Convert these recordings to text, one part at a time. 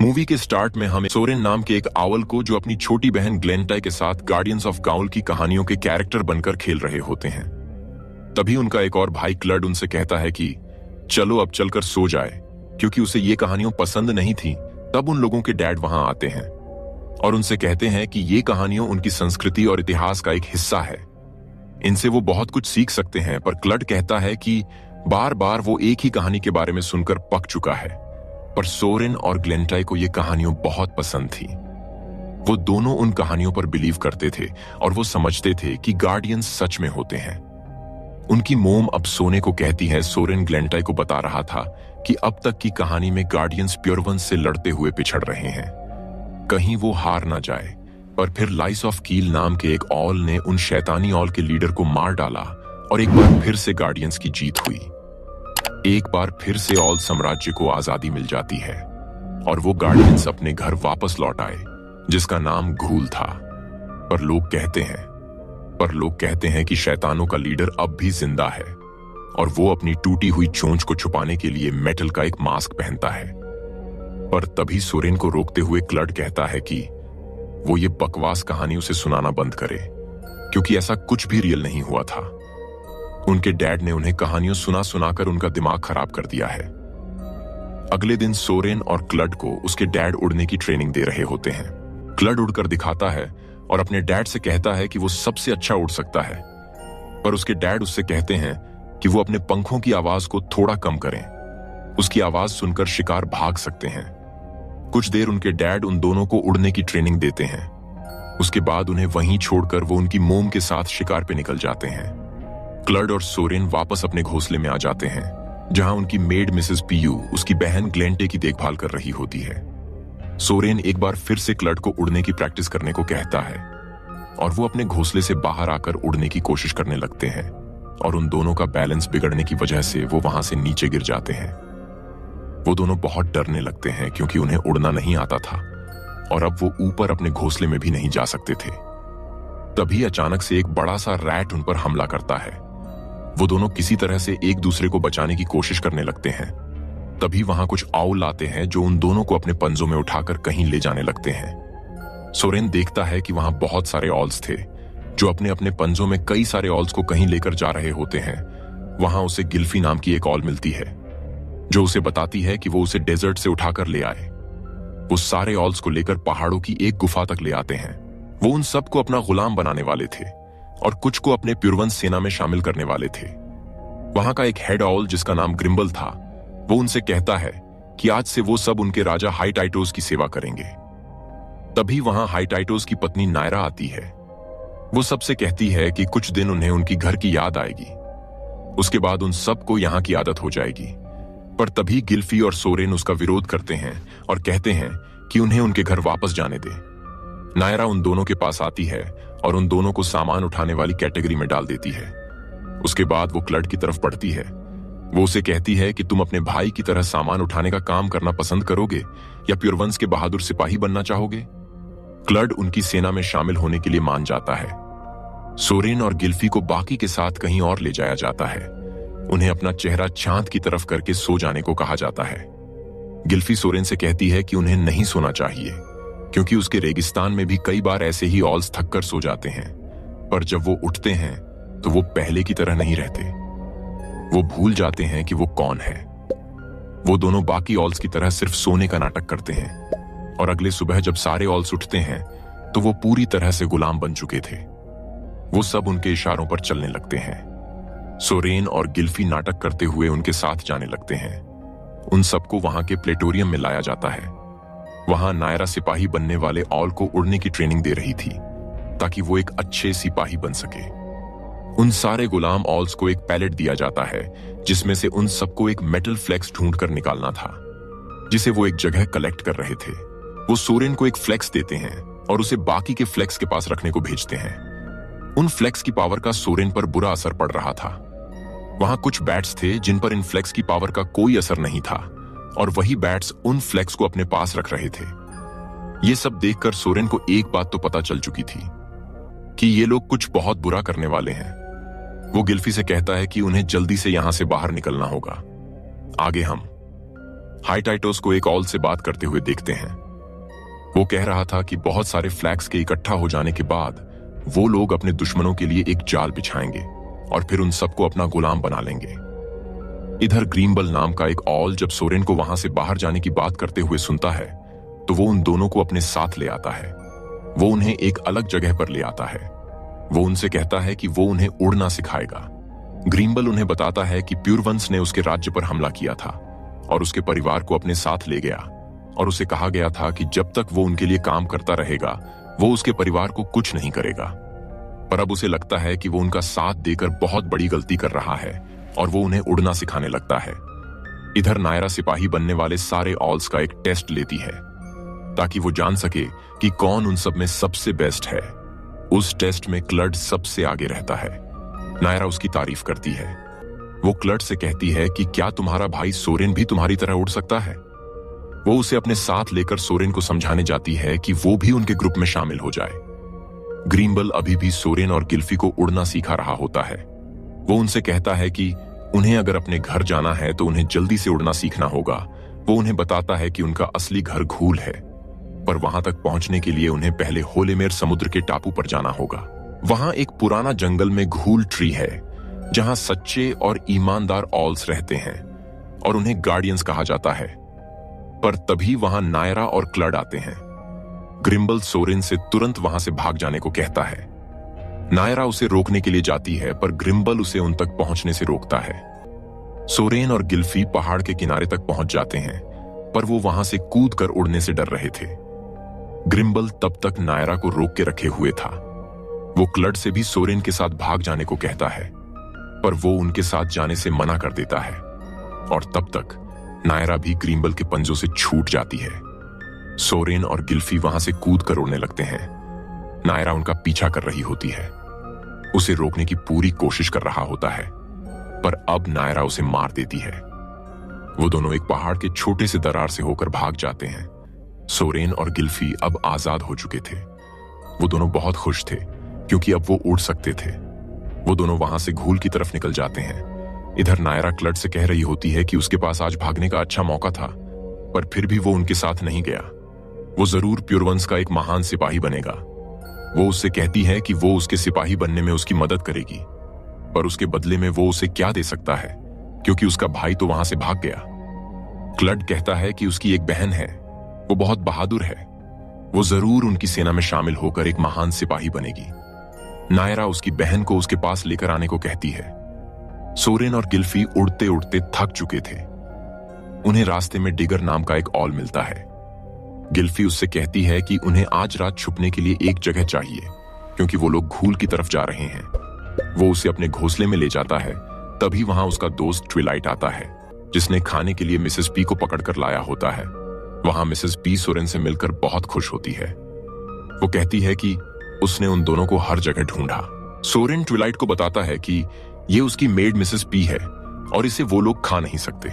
Movie के start में हमें सोरेन नाम के एक आउल को जो अपनी छोटी बहन ग्लेंटाई के साथ गार्डियंस ऑफ गाउल की कहानियों के कैरेक्टर बनकर खेल रहे होते हैं। तभी उनका एक और भाई क्लड उनसे कहता है कि चलो अब चलकर सो जाए, क्योंकि उसे ये कहानियां पसंद नहीं थी। तब उन लोगों के डैड वहां आते हैं और उनसे कहते हैं कि ये कहानियां उनकी संस्कृति और इतिहास का एक हिस्सा है, इनसे वो बहुत कुछ सीख सकते हैं। पर क्लड कहता है कि बार बार वो एक ही कहानी के बारे में सुनकर पक चुका है। पर सोरेन और ग्लेंटाई को ये कहानियां बहुत पसंद थी। वो दोनों उन कहानियों पर बिलीव करते थे और वो समझते थे कि गार्डियंस सच में होते हैं। उनकी मोम अब सोने को कहती है सोरेन ग्लेंटाई को बता रहा था कि अब तक की कहानी में गार्डियंस प्योरवंस से लड़ते हुए पिछड़ रहे हैं, कहीं वो हार ना जाए। पर फिर लाइस ऑफ कील नाम के एक ऑल ने उन शैतानी ऑल के लीडर को मार डाला और एक बार फिर से गार्डियंस की जीत हुई। एक बार फिर से ऑल साम्राज्य को आजादी मिल जाती है और वो गार्डियंस अपने घर वापस लौट आए, जिसका नाम घूल था। पर लोग कहते हैं कि शैतानों का लीडर अब भी जिंदा है और वो अपनी टूटी हुई चोंच को छुपाने के लिए मेटल का एक मास्क पहनता है। पर तभी सोरेन को रोकते हुए क्लड कहता है कि वो ये बकवास कहानी उसे सुनाना बंद करे, क्योंकि ऐसा कुछ भी रियल नहीं हुआ था। उनके डैड ने उन्हें कहानियां सुना सुनाकर उनका दिमाग खराब कर दिया है। अगले दिन सोरेन और क्लड को उसके डैड उड़ने की ट्रेनिंग दे रहे होते हैं। क्लड उड़कर दिखाता है और अपने डैड से कहता है कि वो सबसे अच्छा उड़ सकता है। पर उसके डैड उससे कहते हैं कि वो अपने पंखों की आवाज को थोड़ा कम करें, उसकी आवाज सुनकर शिकार भाग सकते हैं। कुछ देर उनके डैड उन दोनों को उड़ने की ट्रेनिंग देते हैं। उसके बाद उन्हें वहीं छोड़कर वो उनकी मोम के साथ शिकार पे निकल जाते हैं। क्लड और सोरेन वापस अपने घोंसले में आ जाते हैं, जहां उनकी मेड मिसेस पीयू उसकी बहन ग्लेंटे की देखभाल कर रही होती है। सोरेन एक बार फिर से क्लड को उड़ने की प्रैक्टिस करने को कहता है और वो अपने घोंसले से बाहर आकर उड़ने की कोशिश करने लगते हैं और उन दोनों का बैलेंस बिगड़ने की वजह से वो वहां से नीचे गिर जाते हैं। वो दोनों बहुत डरने लगते हैं क्योंकि उन्हें उड़ना नहीं आता था और अब वो ऊपर अपने घोंसले में भी नहीं जा सकते थे। तभी अचानक से एक बड़ा सा रैट उन पर हमला करता है। वो दोनों किसी तरह से एक दूसरे को बचाने की कोशिश करने लगते हैं। तभी वहां कुछ आउल आते हैं जो उन दोनों को अपने पंजों में उठाकर कहीं ले जाने लगते हैं। सोरेन देखता है कि वहां बहुत सारे ऑल्स थे जो अपने अपने पंजों में कई सारे ऑल्स को कहीं लेकर जा रहे होते हैं। वहां उसे गिल्फी नाम की एक ऑल मिलती है जो उसे बताती है कि वो उसे डेजर्ट से उठाकर ले आए। वो सारे ऑल्स को लेकर पहाड़ों की एक गुफा तक ले आते हैं। वो उन सबको अपना गुलाम बनाने वाले थे और कुछ को अपने प्योरवंस सेना में शामिल करने वाले थे। वहां का एक हेड ऑल जिसका नाम ग्रिम्बल था, वो उनसे कहता है कि आज से वो सब उनके राजा हाइटाइटोस की सेवा करेंगे। तभी वहां हाइटाइटोस की पत्नी नायरा आती है। वो सबसे कहती है कि कुछ दिन उन्हें उनकी घर की याद आएगी, उसके बाद उन सबको यहां की आदत हो जाएगी। पर तभी गिल्फी और सोरेन उसका विरोध करते हैं और कहते हैं कि उन्हें उनके घर वापस जाने दे। नायरा उन दोनों के पास आती है और उन दोनों को सामान उठाने वाली कैटेगरी में डाल देती है। उसके बाद वो क्लड की तरफ बढ़ती है। वो उसे कहती है कि तुम अपने भाई की तरह सामान उठाने का काम करना पसंद करोगे या प्योरवंस के बहादुर सिपाही बनना चाहोगे। क्लड उनकी सेना में शामिल होने के लिए मान जाता है। सोरेन और गिल्फी को बाकी के साथ कहीं और ले जाया जाता है। उन्हें अपना चेहरा चांद की तरफ करके सो जाने को कहा जाता है। गिल्फी सोरेन से कहती है कि उन्हें नहीं सोना चाहिए, क्योंकि उसके रेगिस्तान में भी कई बार ऐसे ही ऑल्स थककर सो जाते हैं। पर जब वो उठते हैं तो वो पहले की तरह नहीं रहते। वो भूल जाते हैं कि वो कौन है। वो दोनों बाकी ऑल्स की तरह सिर्फ सोने का नाटक करते हैं और अगले सुबह जब सारे ऑल्स उठते हैं तो वो पूरी तरह से गुलाम बन चुके थे। वो सब उनके इशारों पर चलने लगते हैं। सोरेन और गिल्फी नाटक करते हुए उनके साथ जाने लगते हैं। उन सबको वहां के प्लेटोरियम में लाया जाता है। वहां नायरा सिपाही बनने वाले ऑल को उड़ने की ट्रेनिंग दे रही थी ताकि वो एक अच्छे सिपाही बन सके। उन सारे गुलाम ऑल्स को एक पैलेट दिया जाता है जिसमें से उन सबको एक मेटल फ्लेक्स ढूंढ कर निकालना था, जिसे वो एक जगह कलेक्ट कर रहे थे। वो सोरेन को एक फ्लेक्स देते हैं और उसे बाकी के फ्लेक्स के पास रखने को भेजते हैं। उन फ्लेक्स की पावर का सोरेन पर बुरा असर पड़ रहा था। वहां कुछ बैट्स थे जिन पर इन फ्लेक्स की पावर का कोई असर नहीं था और वही बैट्स उन फ्लेक्स को अपने पास रख रहे थे। ये सब देखकर सोरेन को एक बात तो पता चल चुकी थी कि ये लोग कुछ बहुत बुरा करने वाले हैं। वो गिल्फी से कहता है कि उन्हें जल्दी से यहां से बाहर निकलना होगा। आगे हम हाइटाइटोस को एक ऑल से बात करते हुए देखते हैं। वो कह रहा था कि बहुत सारे फ्लैग्स के इकट्ठा हो जाने के बाद वो लोग अपने दुश्मनों के लिए एक जाल बिछाएंगे और फिर उन सबको अपना गुलाम बना लेंगे। इधर ग्रीम्बल नाम का एक ऑल जब सोरेन को वहां से बाहर जाने की बात करते हुए सुनता है तो वो उन दोनों को अपने साथ ले आता है। वो उन्हें एक अलग जगह पर ले आता है। वो उनसे कहता है कि वो उन्हें उड़ना सिखाएगा। ग्रीम्बल उन्हें बताता है कि प्यूरवंस ने उसके राज्य पर हमला किया था और उसके परिवार को अपने साथ ले गया और उसे कहा गया था कि जब तक वो उनके लिए काम करता रहेगा वो उसके परिवार को कुछ नहीं करेगा। पर अब उसे लगता है कि वो उनका साथ देकर बहुत बड़ी गलती कर रहा है और वो उन्हें उड़ना सिखाने लगता है। इधर नायरा सिपाही बनने वाले सारे ऑल्स का एक टेस्ट लेती है ताकि वो जान सके कि कौन उन सब में सबसे बेस्ट है। उस टेस्ट में क्लड सबसे आगे रहता है। नायरा उसकी तारीफ करती है। वो क्लड से कहती है कि क्या तुम्हारा भाई सोरेन भी तुम्हारी तरह उड़ सकता है। वो उसे अपने साथ लेकर सोरेन को समझाने जाती है कि वो भी उनके ग्रुप में शामिल हो जाए। ग्रीम्बल अभी भी सोरेन और गिल्फी को उड़ना सिखा रहा होता है। वो उनसे कहता है कि उन्हें अगर अपने घर जाना है तो उन्हें जल्दी से उड़ना सीखना होगा। वो उन्हें बताता है कि उनका असली घर घूल है, पर वहां तक पहुंचने के लिए उन्हें पहले होलेमेर समुद्र के टापू पर जाना होगा। वहां एक पुराना जंगल में घूल ट्री है जहां सच्चे और ईमानदार ऑल्स रहते हैं और उन्हें गार्डियंस कहा जाता है। पर तभी वहां नायरा और क्लड आते हैं। ग्रिम्बल सोरेन से तुरंत वहां से भाग जाने को कहता है। नायरा उसे रोकने के लिए जाती है पर ग्रिम्बल उसे उन तक पहुंचने से रोकता है। सोरेन और गिल्फी पहाड़ के किनारे तक पहुंच जाते हैं पर वो वहां से कूद कर उड़ने से डर रहे थे। ग्रिम्बल तब तक नायरा को रोक के रखे हुए था। वो क्लड से भी सोरेन के साथ भाग जाने को कहता है पर वो उनके साथ जाने से मना कर देता है और तब तक नायरा भी ग्रीम्बल के पंजों से छूट जाती है। सोरेन और गिल्फी वहां से कूद कर उड़ने लगते हैं। नायरा उनका पीछा कर रही होती है, उसे रोकने की पूरी कोशिश कर रहा होता है पर अब नायरा उसे मार देती है। वो दोनों एक पहाड़ के छोटे से दरार से होकर भाग जाते हैं। सोरेन और गिल्फी अब आजाद हो चुके थे। वो दोनों बहुत खुश थे क्योंकि अब वो उड़ सकते थे। वो दोनों वहां से घूल की तरफ निकल जाते हैं। इधर नायरा क्लड से कह रही होती है कि उसके पास आज भागने का अच्छा मौका था पर फिर भी वो उनके साथ नहीं गया। वो जरूर प्यूरवंस का एक महान सिपाही बनेगा। वो उससे कहती है कि वो उसके सिपाही बनने में उसकी मदद करेगी पर उसके बदले में वो उसे क्या दे सकता है क्योंकि उसका भाई तो वहां से भाग गया। क्लड कहता है कि उसकी एक बहन है, वो बहुत बहादुर है, वो जरूर उनकी सेना में शामिल होकर एक महान सिपाही बनेगी। नायरा उसकी बहन को उसके पास लेकर आने को कहती है। सोरेन और गिल्फी उड़ते उड़ते थक चुके थे। उन्हें रास्ते में डिगर नाम का एक ऑल मिलता है। गिल्फी उससे कहती है कि उन्हें आज रात छुपने के लिए एक जगह चाहिए क्योंकि वो लोग घूल की तरफ जा रहे हैं। वो उसे अपने घोंसले में ले जाता है। तभी वहां उसका दोस्त ट्विलाइट आता है जिसने खाने के लिए मिसेस पी को पकड़कर लाया होता है। वहां मिसेस पी सोरेन से मिलकर बहुत खुश होती है। वो कहती है कि उसने उन दोनों को हर जगह ढूंढा। सोरेन ट्विलाइट को बताता है कि ये उसकी मेड मिसेस पी है और इसे वो लोग खा नहीं सकते।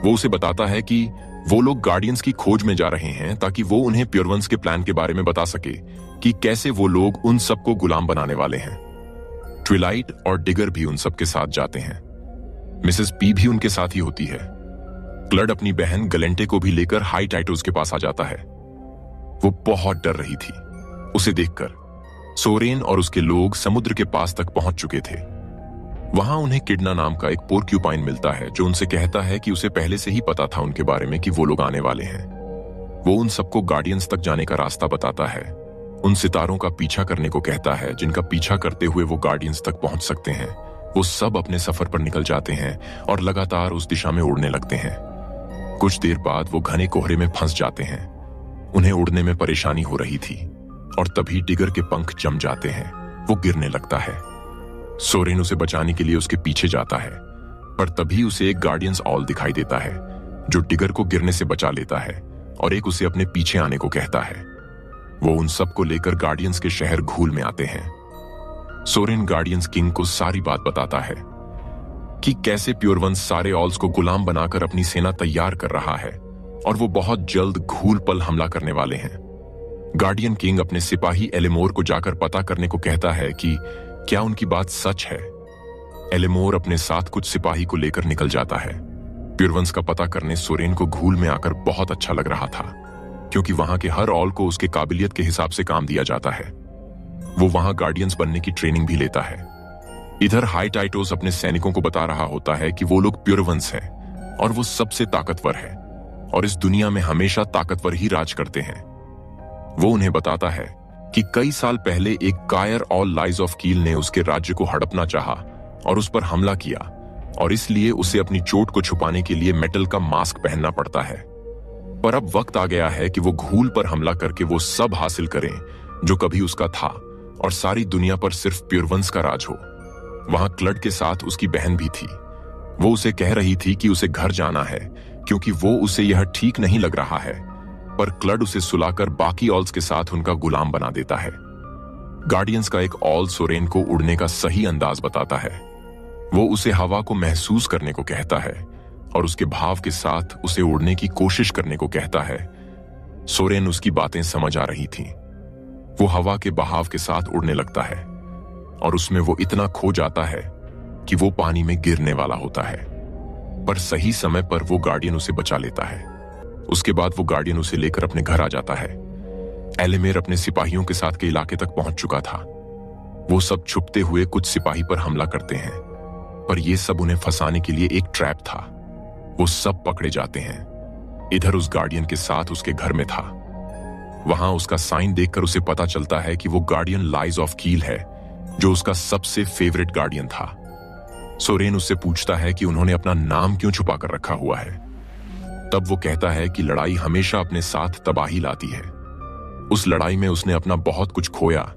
वो उसे बताता है कि वो लोग गार्डियंस की खोज में जा रहे हैं ताकि वो उन्हें प्योरवंस के प्लान के बारे में बता सके कि कैसे वो लोग उन सबको गुलाम बनाने वाले हैं। ट्विलाइट और डिगर भी उन सबके साथ जाते हैं। मिसेस पी भी उनके साथ ही होती है। क्लड अपनी बहन गलेंटे को भी लेकर हाइटाइटोस के पास आ जाता है। वो बहुत डर रही थी। उसे देखकर सोरेन और उसके लोग समुद्र के पास तक पहुंच चुके थे। वहां उन्हें किडना नाम का एक पोर्क्यूपाइन मिलता है जो उनसे कहता है कि उसे पहले से ही पता था उनके बारे में कि वो लोग आने वाले हैं। वो उन सबको गार्डियंस तक जाने का रास्ता बताता है। उन सितारों का पीछा करने को कहता है जिनका पीछा करते हुए वो गार्डियंस तक पहुंच सकते हैं। वो सब अपने सफर पर निकल जाते हैं और लगातार उस दिशा में उड़ने लगते हैं। कुछ देर बाद वो घने कोहरे में फंस जाते हैं। उन्हें उड़ने में परेशानी हो रही थी और तभी डिगर के पंख जम जाते हैं। वो गिरने लगता है। सोरेन उसे बचाने के लिए उसके पीछे जाता है पर तभी उसे एक गार्डियंस ऑल दिखाई देता है जो डिगर को गिरने से बचा लेता है और एक उसे अपने पीछे आने को कहता है। वो उन सबको लेकर गार्डियंस के शहर घूल में आते हैं। सोरेन गार्डियंस किंग को सारी बात बताता है कि कैसे प्योरवंस सारे ऑल्स को गुलाम बनाकर अपनी सेना तैयार कर रहा है और वो बहुत जल्द घूल पर हमला करने वाले हैं। गार्डियन किंग अपने सिपाही एलेमोर को जाकर पता करने को कहता है कि क्या उनकी बात सच है। एलेमोर अपने साथ कुछ सिपाही को लेकर निकल जाता है। प्योरवंस का पता करने सोरेन को घूल में आकर बहुत अच्छा लग रहा था, क्योंकि वहां के हर ऑल को उसके काबिलियत के हिसाब से काम दिया जाता है। वो वहां गार्डियंस बनने की ट्रेनिंग भी लेता है। इधर हाई टाइटोस अपने सैनिकों को बता रहा होता है कि वो लोग प्योरवंस हैं और वो सबसे ताकतवर है और इस दुनिया में हमेशा ताकतवर ही राज करते हैं। वो उन्हें बताता है कि कई साल पहले एक कायर ऑल लाइज ऑफ कील ने उसके राज्य को हड़पना चाहा और उस पर हमला किया, और इसलिए उसे अपनी चोट को छुपाने के लिए मेटल का मास्क पहनना पड़ता है। पर अब वक्त आ गया है कि वो घूल पर हमला करके वो सब हासिल करें जो कभी उसका था, और सारी दुनिया पर सिर्फ प्योरवंस का राज हो। वहां क्लड के साथ उसकी बहन भी थी। वो उसे कह रही थी कि उसे घर जाना है क्योंकि वो उसे यह ठीक नहीं लग रहा है, पर क्लड उसे सुलाकर बाकी ऑल्स के साथ उनका गुलाम बना देता है। गार्डियंस का एक ऑल सोरेन को उड़ने का सही अंदाज बताता है। वो उसे हवा को महसूस करने को कहता है और उसके भाव के साथ उसे उड़ने की कोशिश करने को कहता है। सोरेन उसकी बातें समझ आ रही थीं। वो हवा के बहाव के साथ उड़ने लगता है और उसमें वो इतना खो जाता है कि वो पानी में गिरने वाला होता है, पर सही समय पर वो गार्डियन उसे बचा लेता है। उसके बाद वो गार्डियन उसे लेकर अपने घर आ जाता है। एलेमेर अपने सिपाहियों के साथ के इलाके तक पहुंच चुका था। वो सब छुपते हुए कुछ सिपाही पर हमला करते हैं, पर यह सब उन्हें फंसाने के लिए एक ट्रैप था। वो सब पकड़े जाते हैं। इधर उस गार्डियन के साथ उसके घर में था। वहां उसका साइन देखकर उसे पता चलता है कि वो गार्डियन लाइज ऑफ कील है, जो उसका सबसे फेवरेट गार्डियन था। सोरेन उससे पूछता है कि उन्होंने अपना नाम क्यों छुपा कर रखा हुआ है। तब वो कहता है कि लड़ाई हमेशा अपने साथ तबाही लाती है। उस लड़ाई में उसने अपना बहुत कुछ खोया,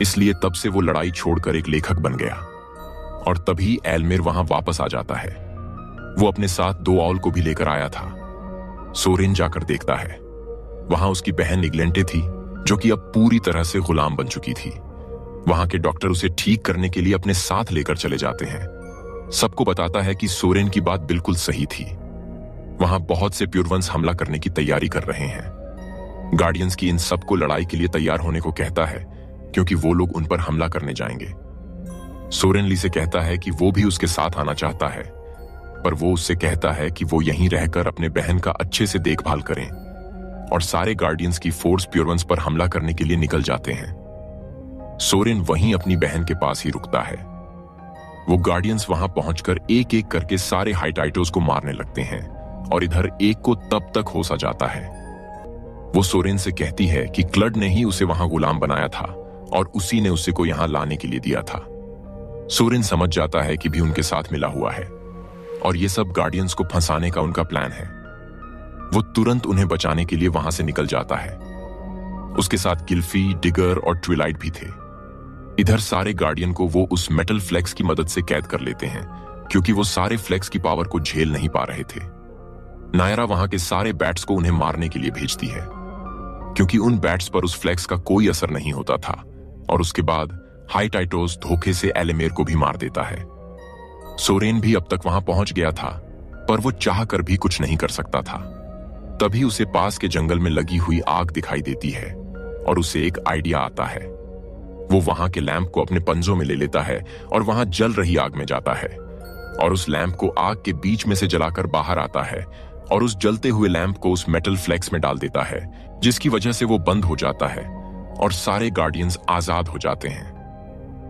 इसलिए तब से वो लड़ाई छोड़कर एक लेखक बन गया। और तभी एलमेर वहां वापस आ जाता है। वो अपने साथ 2 ऑल को भी लेकर आया था। सोरेन जाकर देखता है। वहां उसकी बहन इग्लेंटे थी, जो कि अब पूरी तरह से गुलाम बन चुकी थी। वहां के डॉक्टर उसे ठीक करने के लिए अपने साथ लेकर चले जाते हैं। सबको बताता है कि सोरेन की बात बिल्कुल सही थी। वहां बहुत से प्योरवंस हमला करने की तैयारी कर रहे हैं। गार्डियंस की इन सबको लड़ाई के लिए तैयार होने को कहता है, क्योंकि वो लोग उन पर हमला करने जाएंगे। सोरेन ली से कहता है कि वो भी उसके साथ आना चाहता है, पर वो उससे कहता है कि वो यहीं रहकर अपने बहन का अच्छे से देखभाल करें, और सारे गार्डियंस की फोर्स प्योरवंस पर हमला करने के लिए निकल जाते हैं। सोरेन वहीं अपनी बहन के पास ही रुकता है। वो गार्डियंस वहां पहुंचकर एक एक करके सारे हाइटाइटोस को मारने लगते हैं, और इधर एक को तब तक होसा जाता है। वो सोरेन से कहती है कि क्लड ने ही उसे वहां गुलाम बनाया था और उसी ने उसे को यहां लाने के लिए दिया था। सोरेन समझ जाता है कि भी उनके साथ मिला हुआ है और ये सब गार्डियंस को फंसाने का उनका प्लान है। वो तुरंत उन्हें बचाने के लिए वहां से निकल जाता है। उसके साथ गिल्फी, डिगर और ट्विलाइट भी थे। इधर सारे गार्डियन को वो उस मेटल फ्लेक्स की मदद से कैद कर लेते हैं, क्योंकि वो सारे फ्लेक्स की पावर को झेल नहीं पा रहे थे। नायरा वहां के सारे बैट्स को उन्हें मारने के लिए भेजती है, क्योंकि उन बैट्स पर उस फ्लेक्स का कोई असर नहीं होता था। और उसके बाद हाई टाइटोस धोखे से एलेमेर को भी मार देता है। सोरेन भी अब तक वहां पहुंच गया था, पर वो चाह कर भी कुछ नहीं कर सकता था। तभी उसे पास के जंगल में लगी हुई आग दिखाई देती है और उसे एक आइडिया आता है। वो वहां के लैंप को अपने पंजों में ले लेता है और वहां जल रही आग में जाता है, और उस लैंप को आग के बीच में से जलाकर बाहर आता है और उस जलते हुए लैंप को उस मेटल फ्लेक्स में डाल देता है, जिसकी वजह से वो बंद हो जाता है और सारे गार्डियंस आजाद हो जाते हैं।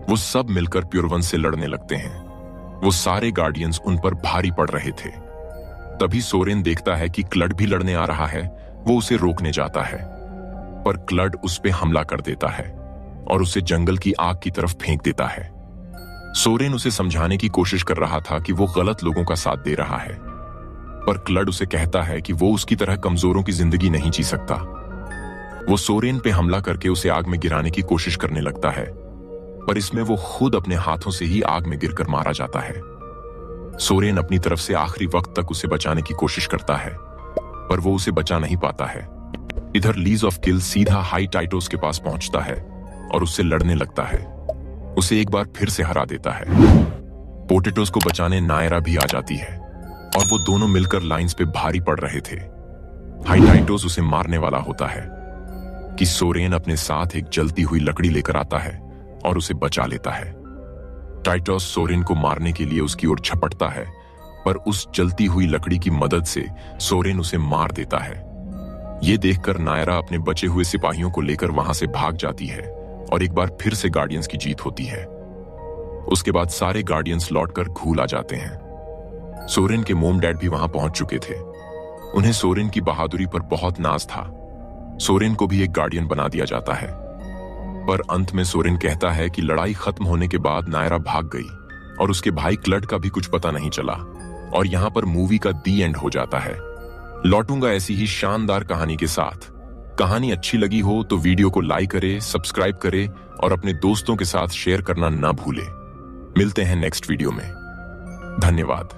वो सब मिलकर प्योरवंस से लड़ने लगते हैं। वो सारे गार्डियंस उन पर भारी पड़ रहे थे। तभी सोरेन देखता है कि क्लड भी लड़ने आ रहा है। वो उसे रोकने जाता है, पर क्लड उस पे हमला कर देता है और उसे जंगल की आग की तरफ फेंक देता है। सोरेन उसे समझाने की कोशिश कर रहा था कि वो गलत लोगों का साथ दे रहा है, पर क्लड उसे कहता है कि वो उसकी तरह कमजोरों की जिंदगी नहीं जी सकता। वो सोरेन पे हमला करके उसे आग में गिराने की कोशिश करने लगता है, पर इसमें वो खुद अपने हाथों से ही आग में गिरकर मारा जाता है। सोरेन अपनी तरफ से आखिरी वक्त तक उसे बचाने की कोशिश करता है, पर वो उसे बचा नहीं पाता है। इधर लीज ऑफ किल सीधा हाई टाइटोस के पास पहुंचता है और उससे लड़ने लगता है। उसे एक बार फिर से हरा देता है। पोटेटोस को बचाने नायरा भी आ जाती है और वो दोनों मिलकर लाइंस पे भारी पड़ रहे थे। हाई टाइटोस उसे मारने वाला होता है कि सोरेन अपने साथ एक जलती हुई लकड़ी लेकर आता है और उसे बचा लेता है। टाइटोस सोरेन को मारने के लिए उसकी ओर झपटता है, पर उस जलती हुई लकड़ी की मदद से सोरेन उसे मार देता है। ये देखकर नायरा अपने बचे हुए सिपाहियों को लेकर वहां से भाग जाती है और एक बार फिर से गार्डियंस की जीत होती है। उसके बाद सारे गार्डियंस लौटकर घूल आ जाते हैं। सोरेन के मोम डैड भी वहां पहुंच चुके थे। उन्हें सोरेन की बहादुरी पर बहुत नाज था। सोरेन को भी एक गार्डियन बना दिया जाता है, पर अंत में सोरेन कहता है कि लड़ाई खत्म होने के बाद नायरा भाग गई और उसके भाई क्लड का भी कुछ पता नहीं चला, और यहां पर मूवी का दी एंड हो जाता है। लौटूंगा ऐसी ही शानदार कहानी के साथ। कहानी अच्छी लगी हो तो वीडियो को लाइक करे, सब्सक्राइब करे और अपने दोस्तों के साथ शेयर करना ना भूले। मिलते हैं नेक्स्ट वीडियो में। धन्यवाद।